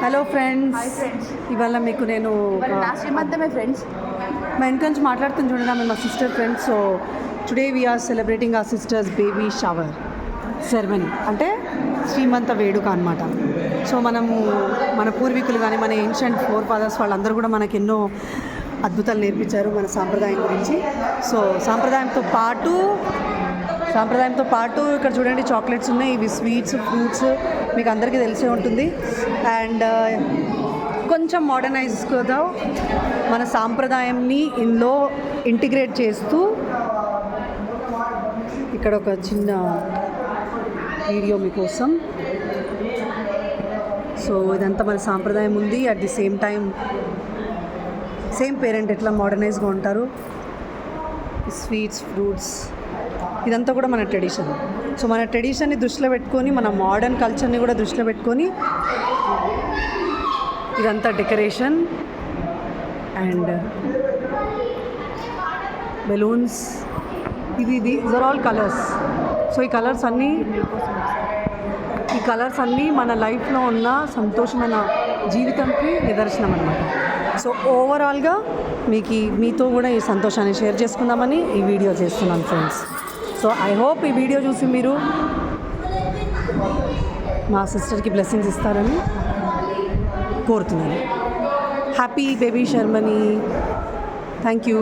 Hello friends. Hi friends. ఇవాళ మీకు నేను నా శ్రీమంతమే ఫ్రెండ్స్. మా వెనక నుంచి మాట్లాడుతుని చూడండి, ఆమె మా sister friends. So today we're celebrating our sister's baby shower ceremony, అంటే శ్రీమంత వేడుక అనమాట. సో మనము మన పూర్వీకులు కానీ మన ఏన్షియంట్ ఫోర్ ఫాదర్స్ వాళ్ళందరూ కూడా మనకు ఎన్నో అద్భుతాలు నేర్పించారు మన సాంప్రదాయం గురించి. సో సాంప్రదాయంతో పాటు ఇక్కడ చూడండి చాక్లెట్స్ ఉన్నాయి, ఇవి స్వీట్స్, ఫ్రూట్స్ మీకు అందరికీ తెలిసే ఉంటుంది. అండ్ కొంచెం మోడర్నైజ్ కదా మన సాంప్రదాయంని ఇందులో ఇంటిగ్రేట్ చేస్తూ ఇక్కడ ఒక చిన్న వీడియో మీకోసం. సో ఇదంతా మన సాంప్రదాయం ఉంది. At the same time same parent ఎట్లా మోడర్నైజ్గా ఉంటారు, స్వీట్స్, ఫ్రూట్స్, ఇదంతా కూడా మన ట్రెడిషన్. సో మన ట్రెడిషన్ని దృష్టిలో పెట్టుకొని మన మోడర్న్ కల్చర్ని కూడా దృష్టిలో పెట్టుకొని ఇదంతా డెకరేషన్ అండ్ బెలూన్స్, ఇది ఆర్ ఆల్ కలర్స్. సో ఈ కలర్స్ అన్నీ మన లైఫ్లో ఉన్న సంతోషమైన జీవితంకి నిదర్శనం అన్నమాట. సో ఓవరాల్గా మీతో కూడా ఈ సంతోషాన్ని షేర్ చేసుకుందామని ఈ వీడియో చేస్తున్నాను ఫ్రెండ్స్. సో ఐ హోప్ ఈ వీడియో చూసి మీరు మా సిస్టర్కి బ్లెస్సింగ్స్ ఇస్తారని కోరుతున్నాను. Happy baby ceremony. Thank you.